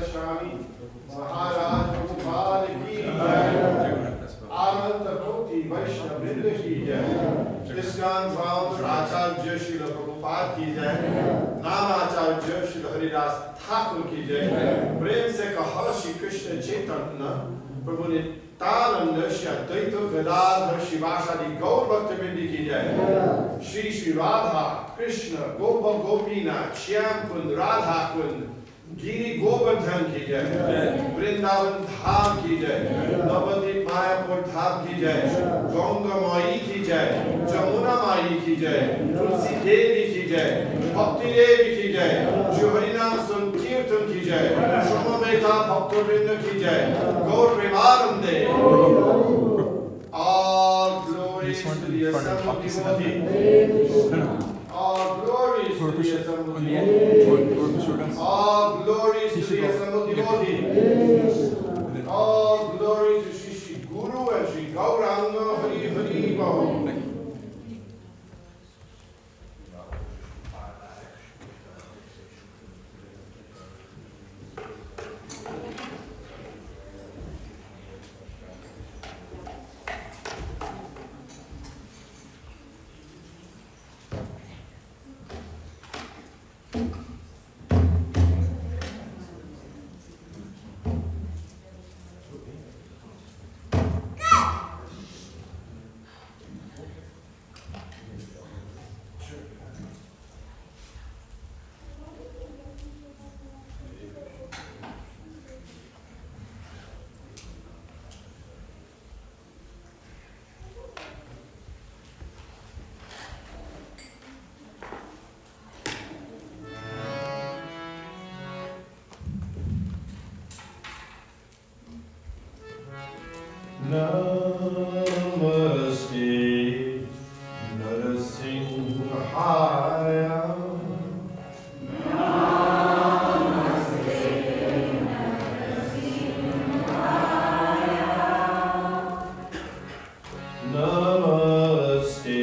Swami Maharaj Gopal ki jai. Ananta Koti Vaishnav Vrinda ki jai. ISKCON founder Acharya Srila Prabhupada ki jai. Namacharya Srila Haridas Thakur ki jai. Prem se kaha Shri Krishna Chaitanya Prabhu Nityananda Shri Advaita Gadadhar Shivasadi Gaur Bhaktivinoda ki jai. Shri Shri Radha Krishna Gopa Gopina Shyam Kund Radha Kund Giri Govardhan ki jai. Vrindavan Dham ki jai. Navadip Mayapur Dham ki jai. Ganga Mai ki jai. Jamuna Mai ki jai. Tulsi Devi ki jai. Bhakti Devi ki jai. Shri Harinam Sankirtan ki jai. Shoma Mehta Bhakta Vrinda ki jai. Gaur Premanande. All glories to the assembled devotees. All glories to the assembled devotees. All glories to the assembled devotees. All glory to Shri Guru and Shri Gauranga Hari Hari Bhava. Namaste Narasimhaya. Namaste Narasimhaya. Namaste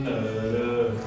Narasimhaya.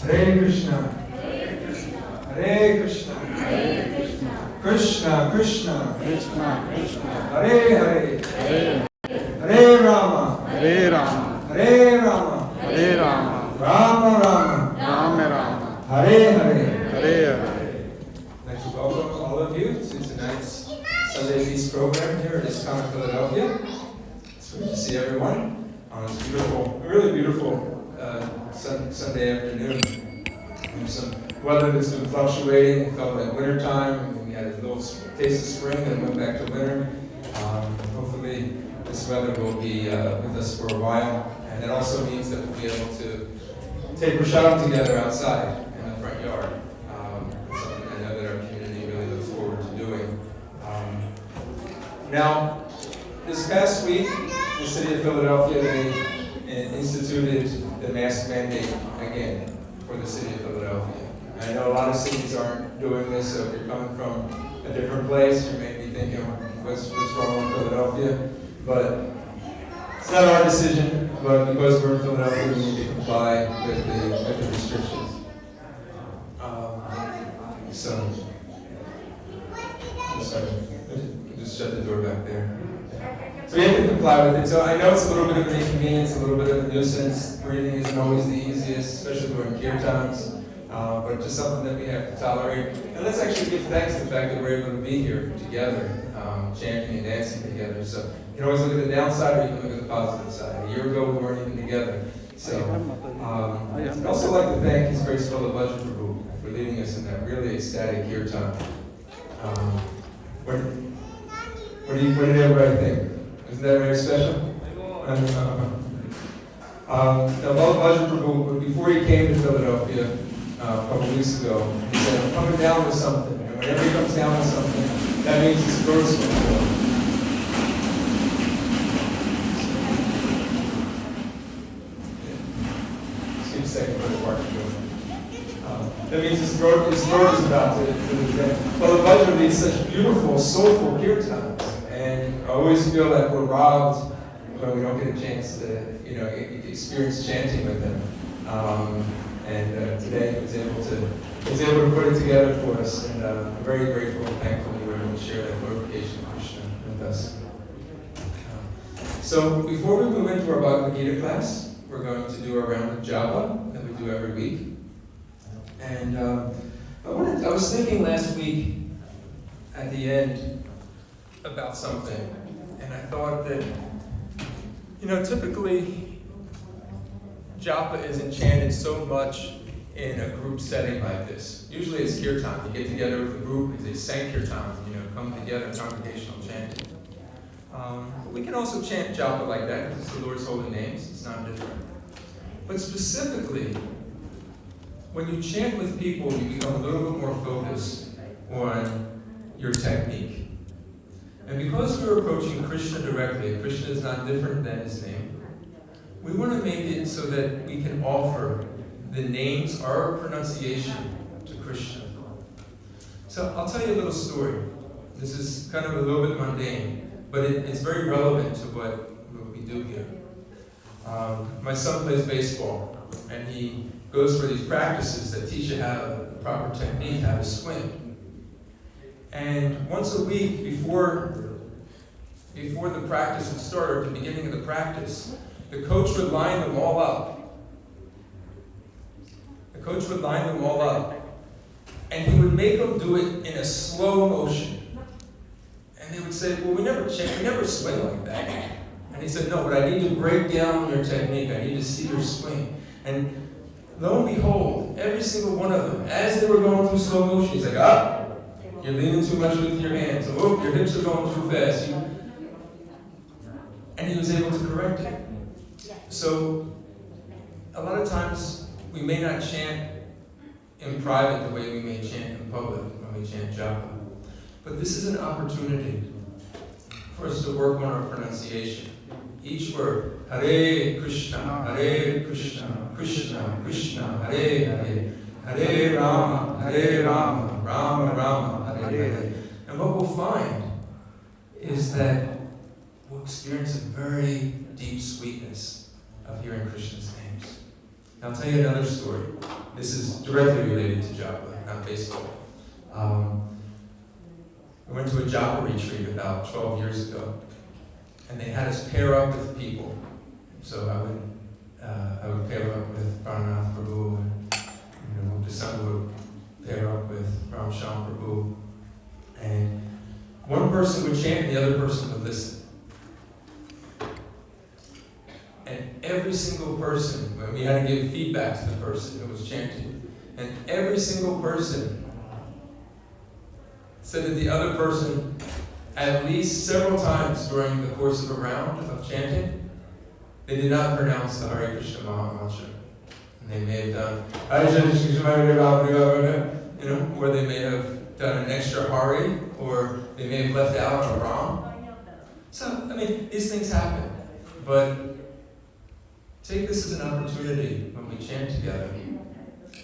Hare Krishna, Hare Krishna, Krishna Krishna, Hare Hare, Hare Rama, Hare Rama, Rama Rama, Hare Hare. I'd like to welcome all of you to tonight's Sunday Feast program here at ISKCON Philadelphia. It's good to see everyone on this beautiful, really beautiful Sunday afternoon. There's some weather that's been fluctuating. It felt like winter time, and then we had a little taste of spring, and went back to winter. Hopefully, this weather will be with us for a while, and it also means that we'll be able to take Prashadam together outside in the front yard. It's something I know that our community really looks forward to doing. Now, this past week, the city of Philadelphia, they instituted the mask mandate again for the city of Philadelphia. I know a lot of cities aren't doing this, so if you're coming from a different place, you may be thinking, what's wrong with Philadelphia? But it's not our decision, but because we're in Philadelphia, we need to comply with the restrictions. Just shut the door back there. So we have to comply with it. So I know it's a little bit of an inconvenience, a little bit of a nuisance. Breathing isn't always the easiest, especially during Kirtans. But just something that we have to tolerate. And let's actually give thanks to the fact that we're able to be here together, chanting and dancing together. So you can always look at the downside, or you can look at the positive side. A year ago, we weren't even together. So I'd also like to thank His Graceful Bhajan Prabhu for leading us in that really ecstatic Kirtan. What did everybody think? Isn't that very special? Now, Bhajan Prabhu, before he came to Philadelphia a couple weeks ago, he said, I'm coming down with something. And whenever he comes down with something, that means his throat's going to go. Just give a second for the part to go. That means his throat is about to end. Well, the Bhajan leads such beautiful, soulful kirtans. And I always feel like we're robbed when we don't get a chance to, experience chanting with him. And today he was able to put it together for us, and I'm very grateful and thankful that you were able to share that glorification of Krishna with us. So before we move into our Bhagavad Gita class, we're going to do our round of japa that we do every week. And I was thinking last week at the end about something, and I thought that, typically japa isn't chanted so much in a group setting like this. Usually it's kirtan. You get together with a group, it's a sankirtan, come together in congregational chanting. But we can also chant japa like that because it's the Lord's holy names. It's not different. But specifically, when you chant with people, you become a little bit more focused on your technique. And because we're approaching Krishna directly, Krishna is not different than his name, we want to make it so that we can offer the names, our pronunciation, to Krishna. So I'll tell you a little story. This is kind of a little bit mundane, but it's very relevant to what we do here. My son plays baseball, and he goes for these practices that teach you how the proper technique, how to swing. And once a week, before the practice would start, or at the beginning of the practice, the coach would line them all up. And he would make them do it in a slow motion. And they would say, well, we never swing like that. And he said, no, but I need to break down your technique. I need to see your swing. And lo and behold, every single one of them, as they were going through slow motion, he's like, you're leaning too much with your hands. Oh, your hips are going too fast. And he was able to correct it. So, a lot of times, we may not chant in private the way we may chant in public when we chant japa. But this is an opportunity for us to work on our pronunciation. Each word, Hare Krishna, Krishna Krishna, Hare Hare, Hare Rama, Rama Rama, Hare Hare. And what we'll find is that we'll experience a very deep sweetness of hearing Krishna's names. I'll tell you another story. This is directly related to japa, not baseball. I went to a japa retreat about 12 years ago, and they had us pair up with people. So I would pair up with Pranath Prabhu, and December would pair up with Ram Sham Prabhu, and one person would chant and the other person would listen. And every single person, when we had to give feedback to the person who was chanting, and every single person said that the other person, at least several times during the course of a round of chanting, they did not pronounce the Hare Krishna Maha Mantra. And they may have done, or they may have done an extra Hari, or they may have left out a Ram. So, these things happen. But take this as an opportunity when we chant together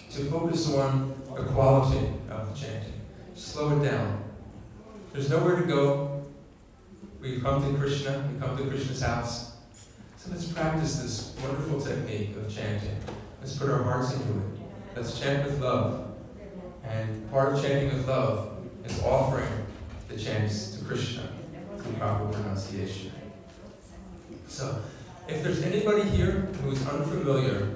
to focus on the quality of the chanting. Slow it down. There's nowhere to go. We come to Krishna, we come to Krishna's house. So let's practice this wonderful technique of chanting. Let's put our hearts into it. Let's chant with love. And part of chanting with love is offering the chants to Krishna through proper pronunciation. So, if there's anybody here who is unfamiliar,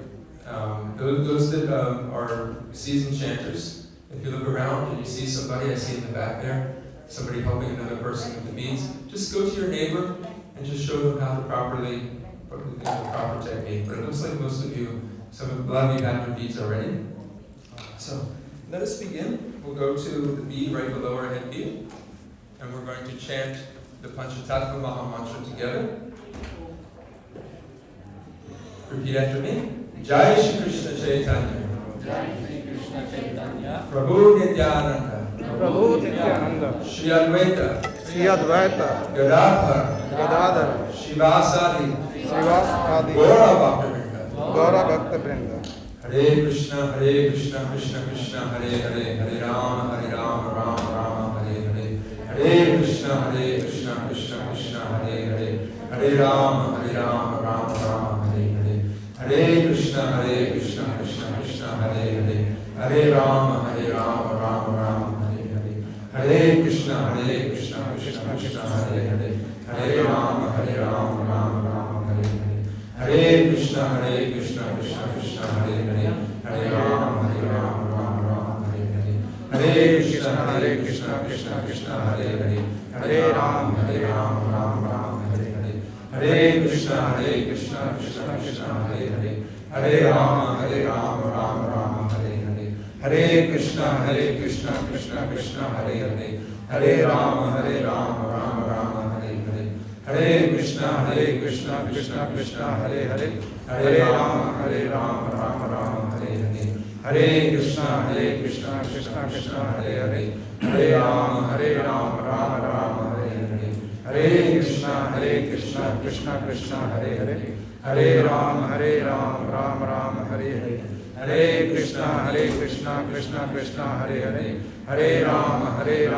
those that are seasoned chanters, if you look around and you see somebody, I see in the back there, somebody helping another person with the beads, just go to your neighbor and just show them how to properly, the proper technique. But it looks like most of you, a lot of you have your beads already. So let us begin. We'll go to the bead right below our head bead, and we're going to chant the Panchatattva Maha Mantra together. Repeat after me. Jai Shri Krishna Chaitanya. Jai Shri Krishna Chaitanya. Prabhu Nityananda. Prabhu Nityananda. Shri Advaita. Shri Advaita. Gadadhar. Shivasadi. Srivasadi. Gaura Bhakta. Gaura Bhakta Vrinda. Hare Krishna, Krishna Krishna, Hare Rama, Rama Rama, Hare Hare. Hare Krishna, Krishna Krishna, Hare Rama, Rama Rama, Hare Hare. Hare Krishna, Krishna Krishna, Hare Rama, Rama Rama, Hare Hare. Hare Krishna, Krishna Krishna, Hare Rama, Rama Rama, Hare Hare. Hare Krishna, Krishna Krishna, Hare Rama, Rama Rama, Hare Hare. Hare Krishna, Krishna Krishna, Hare Rama, Rama Rama, Hare Hare. Hare Krishna, Krishna Krishna, Hare Rama, Rama Rama, Hare Hare. Hare Krishna, Krishna Krishna, Hare Rama, Rama Rama, Hare Hare. Hare Krishna, Krishna Krishna, Hare Rama, Rama Rama, Hare Hare. Hare Krishna, Krishna Krishna, Hare Rama, Rama Rama, Hare Hare. Hare Krishna, Krishna Krishna, Hare Rama, Rama Rama, Hare Hare. Hare Krishna, Krishna Krishna, Hare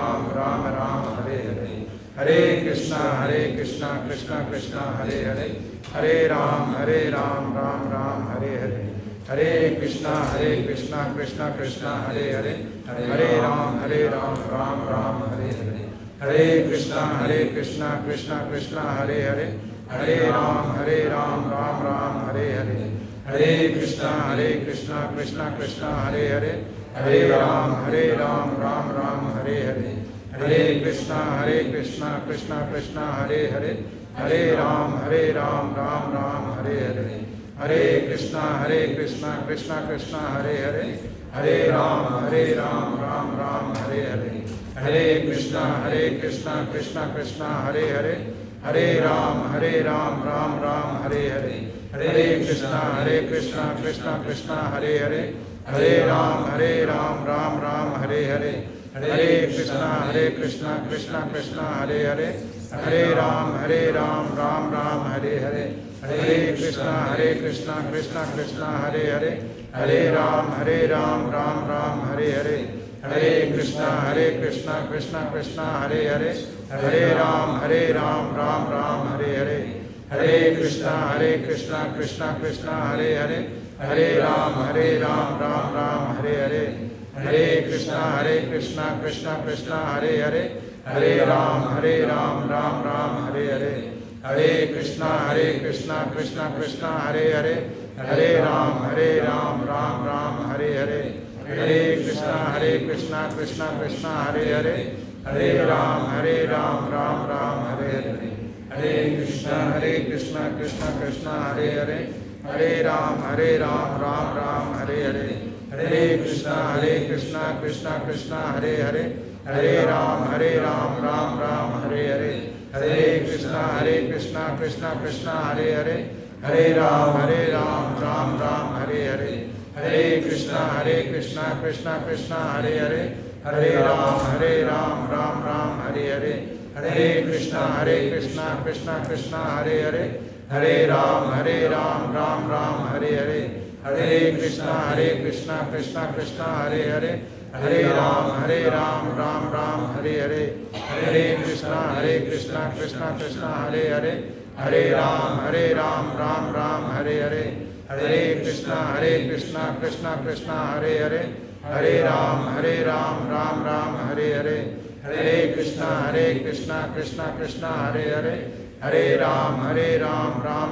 Rama, Rama Rama, Hare Hare. Hare Krishna, Krishna Krishna, Hare Rama, Rama Rama, Hare Hare. Hare Krishna, Krishna Krishna, Hare Rama, Rama Rama, Hare Hare. Hare Krishna, Krishna Krishna, Hare Rama, Rama Rama, Hare Hare. Hare Krishna, Krishna Krishna, Hare Rama, Rama Rama, Hare Hare. Hare Krishna, Krishna Krishna, Hare Rama, Rama Rama, Hare Hare. Hare Krishna, Krishna Krishna, Hare Rama, Rama Rama, Hare Hare. Hare Krishna, Krishna Krishna, Hare Rama, Rama Rama, Hare Hare. Hare Krishna, Krishna Krishna, Hare Rama, Rama Rama, Hare Hare. Hare Krishna, Krishna Krishna, Hare Rama, Rama Rama, Hare Hare. Hare Krishna, Krishna Krishna, Hare Rama, Rama Rama, Hare Hare. Hare Krishna, Krishna Krishna, Hare Rama, Rama Rama, Hare Hare. Hare Krishna, Krishna Krishna, Hare हरे राम राम राम हरे हरे, हरे कृष्णा कृष्णा कृष्णा हरे हरे, हरे राम राम राम हरे हरे, हरे कृष्णा कृष्णा कृष्णा हरे हरे, हरे राम राम राम हरे हरे, हरे कृष्णा कृष्णा कृष्णा हरे हरे, हरे राम राम राम हरे हरे, हरे कृष्णा कृष्णा कृष्णा हरे हरे, हरे राम राम राम हरे हरे, हरे कृष्णा कृष्णा कृष्णा हरे हरे, हरे राम राम राम हरे हरे, हरे कृष्णा कृष्णा कृष्णा हरे हरे, हरे राम राम राम हरे हरे, हरे कृष्णा कृष्णा कृष्णा हरे हरे, हरे राम राम राम हरे हरे, हरे कृष्णा कृष्णा कृष्णा हरे हरे, हरे राम राम राम हरे हरे, हरे कृष्णा कृष्णा कृष्णा हरे हरे, हरे राम राम राम हरे हरे, हरे कृष्णा कृष्णा कृष्णा हरे हरे, हरे राम राम राम हरे हरे, हरे कृष्णा कृष्णा कृष्णा हरे हरे, हरे राम राम राम हरे हरे, हरे कृष्णा कृष्णा कृष्णा हरे हरे, हरे राम राम राम हरे हरे, हरे कृष्णा कृष्णा कृष्णा हरे हरे, हरे राम राम राम हरे हरे, हरे कृष्णा कृष्णा कृष्णा हरे हरे, हरे राम राम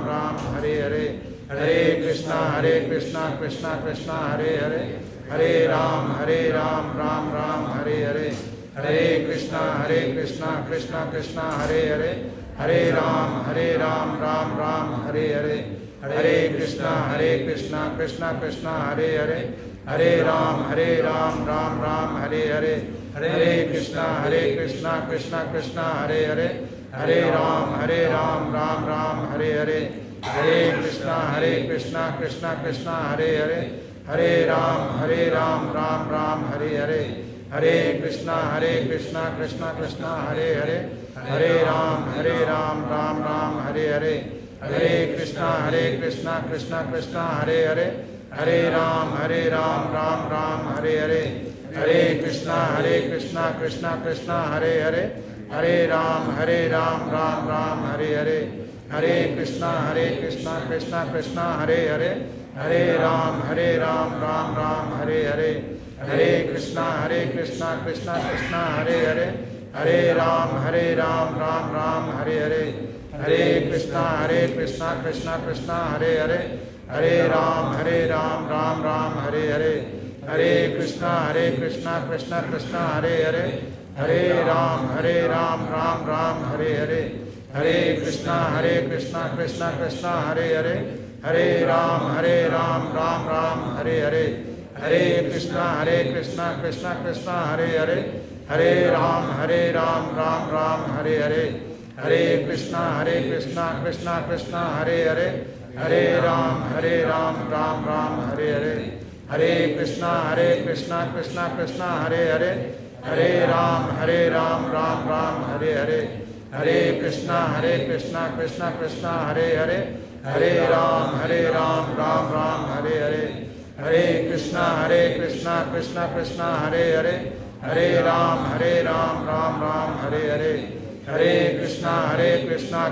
राम हरे हरे, हरे कृष्णा कृष्णा कृष्णा हरे हरे, हरे राम राम राम हरे हरे, हरे कृष्णा कृष्णा कृष्णा हरे हरे, हरे राम राम राम हरे हरे, हरे कृष्णा कृष्णा कृष्णा हरे हरे, हरे राम राम राम हरे हरे, हरे कृष्णा कृष्णा कृष्णा हरे हरे, हरे राम राम राम हरे हरे, हरे कृष्णा कृष्णा कृष्णा हरे हरे, हरे राम राम राम हरे हरे, हरे कृष्णा कृष्णा कृष्णा हरे हरे, हरे राम राम राम हरे हरे, हरे कृष्णा कृष्णा कृष्णा हरे हरे, हरे राम राम राम हरे हरे, हरे कृष्णा कृष्णा कृष्णा हरे हरे, हरे राम राम राम हरे हरे, हरे कृष्णा कृष्णा कृष्णा हरे हरे, हरे राम राम राम हरे हरे, हरे कृष्णा कृष्णा कृष्णा हरे हरे, हरे राम राम राम हरे हरे, हरे कृष्णा कृष्णा कृष्णा हरे हरे, हरे राम राम राम हरे हरे, हरे कृष्णा कृष्णा कृष्णा हरे हरे, हरे राम राम राम हरे हरे, हरे कृष्णा कृष्णा कृष्णा हरे हरे, हरे राम राम राम हरे हरे, हरे कृष्णा कृष्णा कृष्णा हरे हरे, हरे राम राम राम हरे हरे, हरे कृष्णा कृष्णा कृष्णा हरे हरे, हरे राम राम राम हरे हरे, हरे कृष्णा कृष्णा कृष्णा हरे हरे, हरे राम राम राम हरे हरे, हरे कृष्णा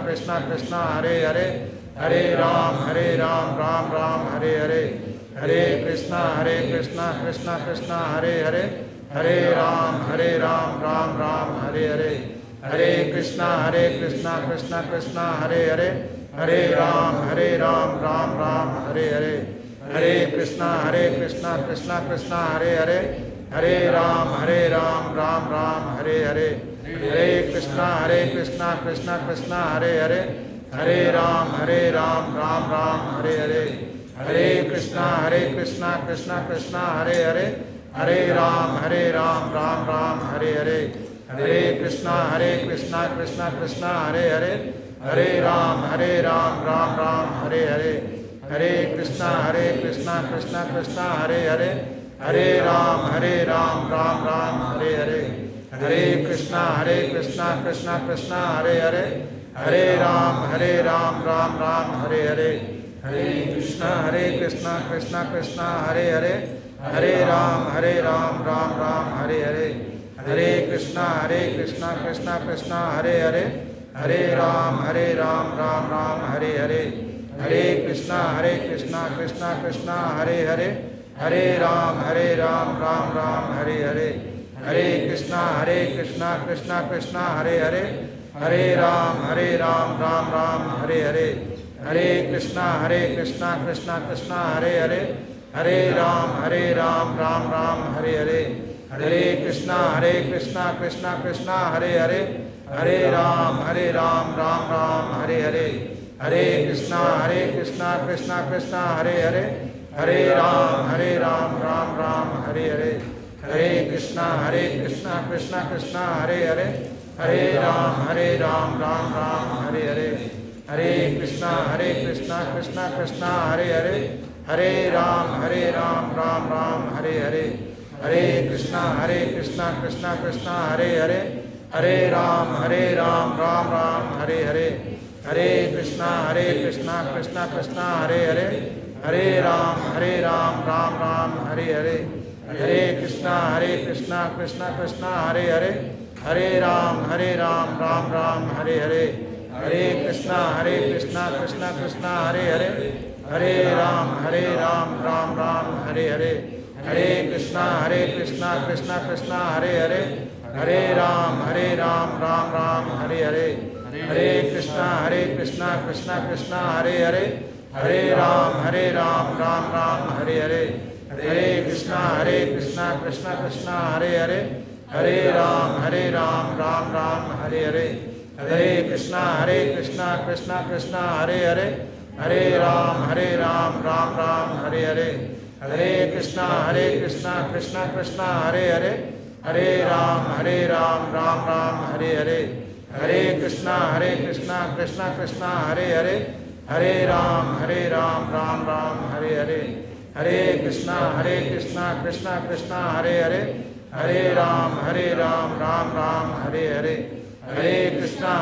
कृष्णा कृष्णा हरे हरे, हरे राम राम राम हरे हरे, हरे कृष्णा कृष्णा कृष्णा हरे हरे, हरे राम राम राम हरे हरे, हरे कृष्णा कृष्णा कृष्णा हरे हरे, हरे राम राम राम हरे हरे, हरे कृष्णा कृष्णा कृष्णा हरे हरे, हरे राम राम राम हरे हरे, हरे कृष्णा कृष्णा कृष्णा हरे हरे, हरे राम राम राम हरे हरे, हरे कृष्णा कृष्णा कृष्णा हरे हरे, हरे राम राम राम हरे हरे, हरे कृष्णा कृष्णा कृष्णा हरे हरे, हरे राम राम राम हरे हरे, हरे कृष्णा कृष्णा कृष्णा हरे हरे, हरे राम राम राम हरे हरे, हरे कृष्णा कृष्णा कृष्णा हरे हरे, हरे राम राम राम हरे हरे, हरे कृष्णा कृष्णा कृष्णा हरे हरे, हरे राम राम राम हरे हरे, हरे कृष्णा कृष्णा कृष्णा हरे हरे, हरे राम राम राम हरे हरे, हरे कृष्णा कृष्णा कृष्णा हरे हरे, हरे राम राम राम हरे हरे, हरे कृष्णा कृष्णा कृष्णा हरे हरे, हरे राम राम राम हरे हरे, हरे कृष्णा कृष्णा कृष्णा हरे हरे, हरे राम राम राम हरे हरे, हरे कृष्णा कृष्णा कृष्णा हरे हरे, हरे राम राम राम हरे हरे, हरे कृष्णा कृष्णा कृष्णा हरे हरे, हरे राम राम राम हरे हरे, हरे कृष्णा कृष्णा कृष्णा हरे हरे, हरे राम राम राम हरे हरे, हरे कृष्णा कृष्णा कृष्णा हरे हरे, हरे राम राम राम हरे हरे, हरे कृष्णा कृष्णा कृष्णा हरे हरे, हरे राम राम राम हरे हरे, हरे कृष्णा कृष्णा कृष्णा हरे हरे, हरे राम राम राम हरे हरे, हरे कृष्णा कृष्णा कृष्णा हरे हरे, हरे राम राम राम हरे हरे, हरे कृष्णा कृष्णा कृष्णा हरे हरे, हरे राम राम राम हरे हरे, हरे कृष्णा कृष्णा कृष्णा हरे हरे, हरे राम राम राम हरे हरे, हरे कृष्णा कृष्णा कृष्णा हरे हरे, हरे राम राम राम हरे हरे, हरे कृष्णा कृष्णा कृष्णा हरे हरे, हरे राम राम राम हरे हरे, हरे कृष्णा कृष्णा कृष्णा हरे हरे, हरे राम राम राम हरे हरे, हरे कृष्णा कृष्णा कृष्णा हरे हरे, हरे राम राम राम हरे हरे, हरे कृष्णा कृष्णा कृष्णा हरे हरे, हरे राम राम राम हरे हरे, हरे कृष्णा कृष्णा कृष्णा हरे हरे, हरे राम राम राम हरे हरे, हरे कृष्णा कृष्णा कृष्णा हरे हरे, हरे राम राम राम हरे हरे, हरे कृष्णा कृष्णा कृष्णा हरे हरे, हरे राम राम राम हरे हरे, हरे कृष्णा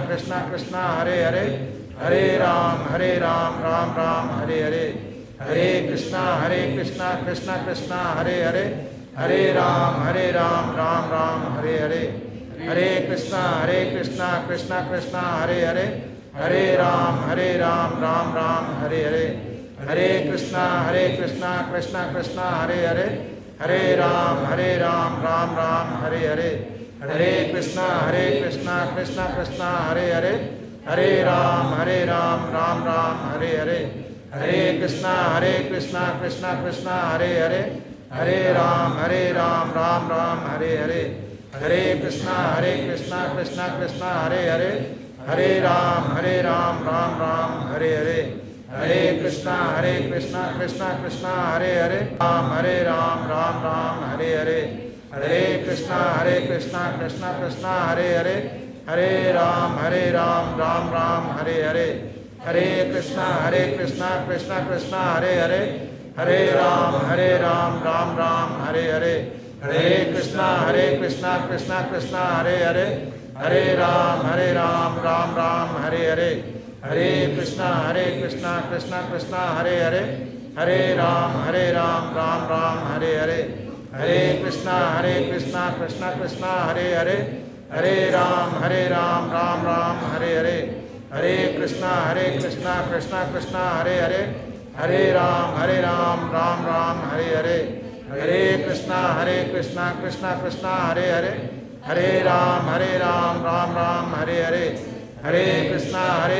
कृष्णा कृष्णा हरे हरे, हरे राम राम राम हरे हरे, हरे कृष्णा कृष्णा कृष्णा हरे हरे, हरे राम राम राम हरे हरे, हरे कृष्णा कृष्णा कृष्णा हरे हरे, हरे राम राम राम हरे हरे, हरे कृष्णा कृष्णा कृष्णा हरे हरे, हरे राम राम राम हरे हरे, हरे कृष्णा कृष्णा कृष्णा हरे हरे, हरे राम राम राम हरे हरे, हरे कृष्णा कृष्णा कृष्णा हरे हरे, हरे राम राम हरे हरे, हरे कृष्णा कृष्णा कृष्णा हरे हरे, हरे राम राम राम हरे हरे, हरे कृष्णा कृष्णा कृष्णा हरे हरे, हरे राम राम राम हरे हरे, हरे कृष्णा कृष्णा कृष्णा हरे हरे, हरे राम राम राम हरे हरे, हरे कृष्णा कृष्णा कृष्णा हरे हरे, हरे राम राम राम हरे हरे, हरे कृष्णा कृष्णा कृष्णा हरे हरे, हरे राम राम राम हरे हरे, हरे कृष्णा कृष्णा कृष्णा हरे हरे, हरे राम राम राम हरे हरे, हरे कृष्णा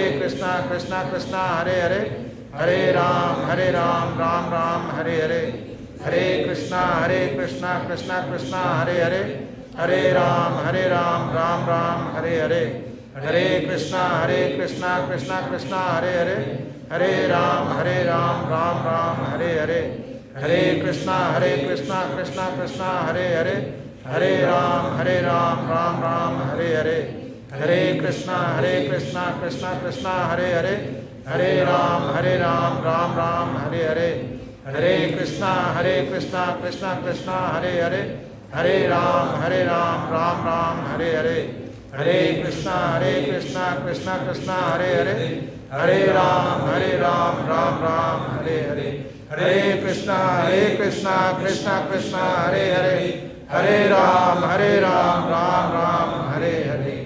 कृष्णा कृष्णा हरे हरे, हरे राम राम राम हरे हरे, हरे कृष्णा कृष्णा कृष्णा हरे हरे, हरे राम राम राम हरे हरे, हरे कृष्णा कृष्णा कृष्णा हरे हरे, हरे राम राम राम हरे हरे, हरे कृष्णा कृष्णा कृष्णा हरे हरे, हरे राम राम राम हरे हरे, हरे कृष्णा कृष्णा कृष्णा हरे हरे, हरे राम राम राम हरे हरे, हरे कृष्णा कृष्णा कृष्णा हरे हरे, हरे राम राम राम हरे हरे, हरे कृष्णा कृष्णा कृष्णा हरे हरे, हरे राम राम राम हरे हरे, हरे कृष्णा कृष्णा कृष्णा हरे हरे, हरे राम राम राम हरे हरे, हरे कृष्णा कृष्णा कृष्णा हरे हरे, हरे राम राम राम हरे हरे।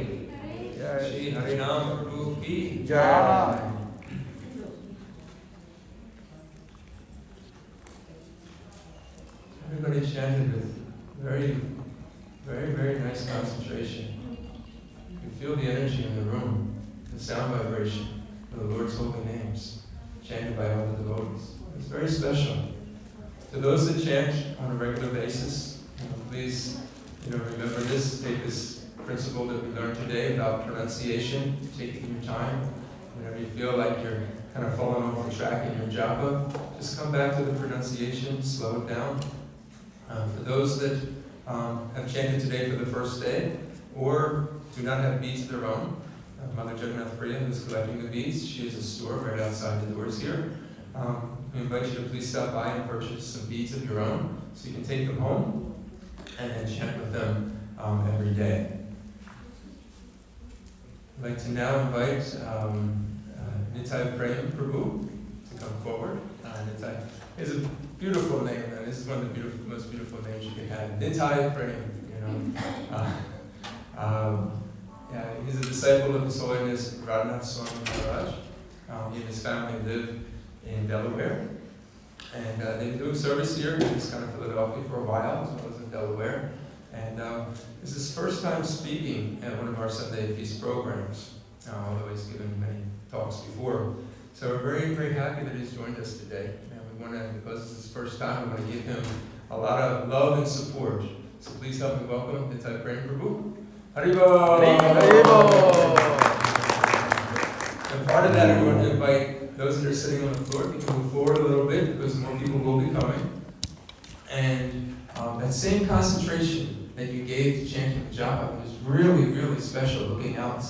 श्री हरिनाम प्रभु की जय। very, very, very nice concentration. You feel the energy in the room, the sound vibration of the Lord's holy names, chanted by all the devotees. It's very special. To those that chant on a regular basis, please, remember this. Take this principle that we learned today about pronunciation. Take your time. Whenever you feel like you're kind of falling off the track in your japa, just come back to the pronunciation. Slow it down. For those that have chanted today for the first day, or do not have beads of their own, Mother Jagannath Priya, who's collecting the beads, she has a store right outside the doors here. We invite you to please stop by and purchase some beads of your own, so you can take them home and then chant with them every day. I'd like to now invite Nitai Prem Prabhu to come forward. Nitai is a beautiful name, and this is one of the most beautiful names you can have. Nitai Prem, he's a disciple of His Holiness Radhanath Swami Maharaj. He and his family live in Delaware, and they've been doing service here in this kind of Philadelphia for a while, as well as in Delaware. And this is his first time speaking at one of our Sunday Feast programs, although he's given many talks before. So we're very, very happy that he's joined us today. And we want to, because it's his first time, we want to give him a lot of love and support. So please help me welcome Nitai Prem Prabhu. Haribol! And part of that, we want to invite those that are sitting on the floor. We can move forward a little bit because more people will be coming. And that same concentration that you gave to chanting the japa is really, really special, looking out